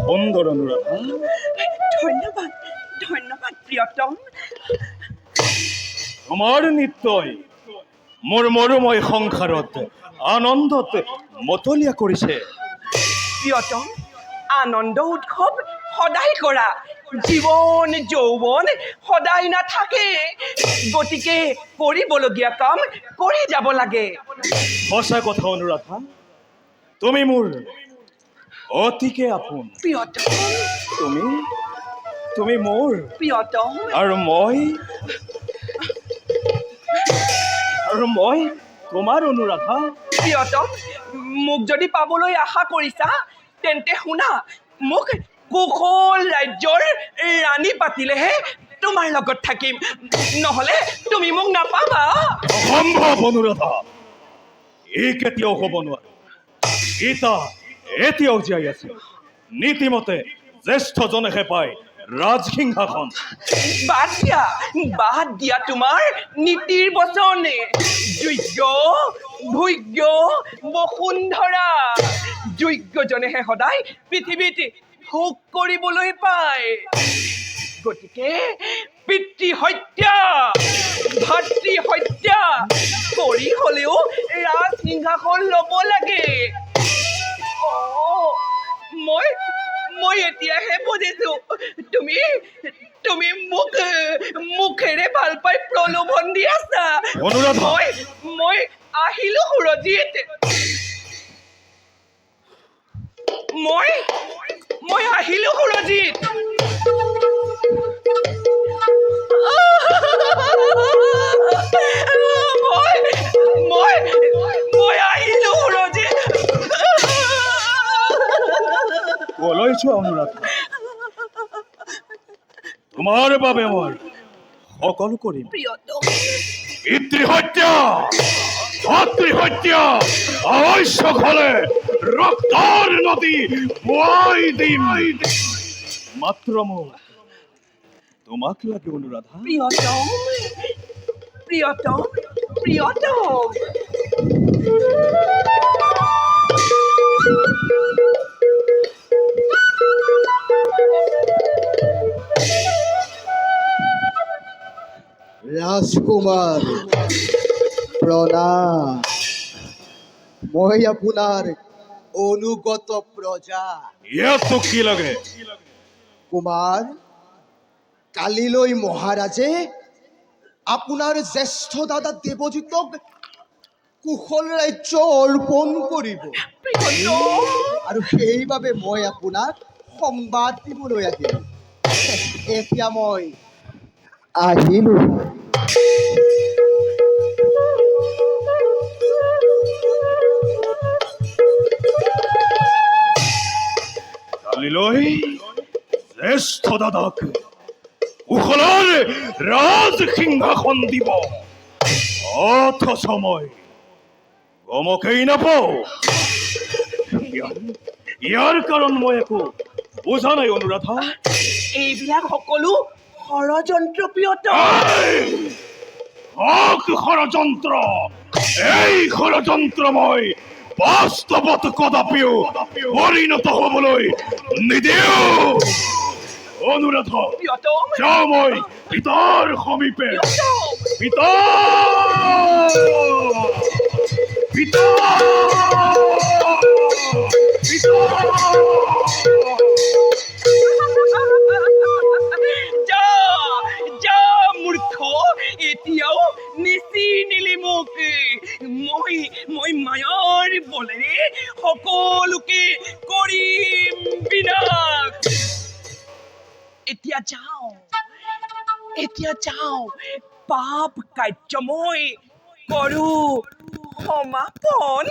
সুন্দৰ অনুৰাধা। ধন্যবাদ ধন্যবাদ প্ৰিয়তম। তোমাৰ নৃত্যই মোৰ মৰুময় সংসাৰত আনন্দত মতলীয়া কৰিছে। প্ৰিয়তম, আনন্দ উৎসৱ সদায় কৰা, জীৱন যৌৱন সদায় নাথাকে, গতিকে কৰিবলগীয়া কাম কৰি যাব লাগে। সঁচা কথা অনুৰাধা, তুমি মোৰ অতিকে আপোন। প্ৰিয়তম তুমি তুমি মোৰ প্ৰিয়তম আৰু মই তোমাৰ অনুৰাধা। প্ৰিয়তম, মোক যদি পাবলৈ আশা কৰিছা তেন্তে শুনা, মোক কুশল ৰাজ্যৰ ৰাণী পাতিলেহে তোমাৰ লগত থাকিম, নহ'লে তুমি মোক নাপাবা। অসম্ভৱ অনুৰাধা, ই কেতিয়াও হ'ব নোৱাৰে। গীতা এতিয়াও জীয়াই আছে। নীতিমতে জ্যেষ্ঠজনেহে পায় ৰাজসিংহাসন। বাদ দিয়া তোমাৰ নীতিৰ বচনে। যোগ্য ভোগ্য বসুন্ধৰা, যোগ্যজনেহে সদায় পৃথিৱীত ভোগ কৰিবলৈ পায়। গতিকে পিতৃ হত্যা ভাতৃ হত্যা কৰি হ'লেও ৰাজসিংহাসন ল'ব লাগে। মই এতিয়াহে বুজিছো, তুমি মোক মুখেৰে ভাল পাই প্ৰলোভন দি আছা। মই আহিলো সুৰজিত, মই আহিলো সুৰজিত। মই আহিলো সুৰজিত। কলৈ যোৱা অনুৰাধা? তোমাৰ বাবে মই সকলো কৰিম। প্ৰিয়তম, পিতৃ হত্যা ভাতৃ হত্যা অৱশ্য হ'লে ৰক্তৰ নদী বোৱাই দিম। মাত্ৰ মোক তোমাক লাগে অনুৰাধা। প্ৰিয়তম প্ৰিয়তম প্ৰিয়তম। ৰাজকুমাৰ প্ৰণাম। মই আপোনাৰ অনুগত প্ৰজা। ইয়াতো কি লাগে? কুমাৰ, কালিলৈ মহাৰাজে আপোনাৰ জ্যেষ্ঠ দাদা দেৱজিতক কুশল ৰাজ্য অৰ্পণ কৰিব, আৰু সেইবাবে মই আপোনাক সংবাদ দিবলৈ আহিলোঁ। এতিয়া মই আহিলোঁ। কালিলৈ জ্যেষ্ঠ দাদাক কুশলৰ ৰাজসিংহাসন দিব, অথচ মই গমকেই নাপাওঁ। ইয়াৰ কাৰণ মই একো বুজা নাই অনুৰাধা। এইবিলাক সকলো ষড়যন্ত্ৰ প্ৰিয়তম। ষড়যন্ত্ৰ, এই ষড়যন্ত্ৰ মই বাস্তৱত কদাপিও পৰিণত হ'বলৈ নিদিওঁ। অনুৰাধা, প্ৰিয়তম যাওঁ মই পিতাৰ সমীপে। পিতা পিতা যা মূৰ্খ, এতিয়াও নিচিনিলি মোক। মই মায়াৰ বলেৰে সকলোকে কৰিম বিনাশ। এতিয়া যাওঁ, পাপ কাৰ্য মই কৰো সমাপন।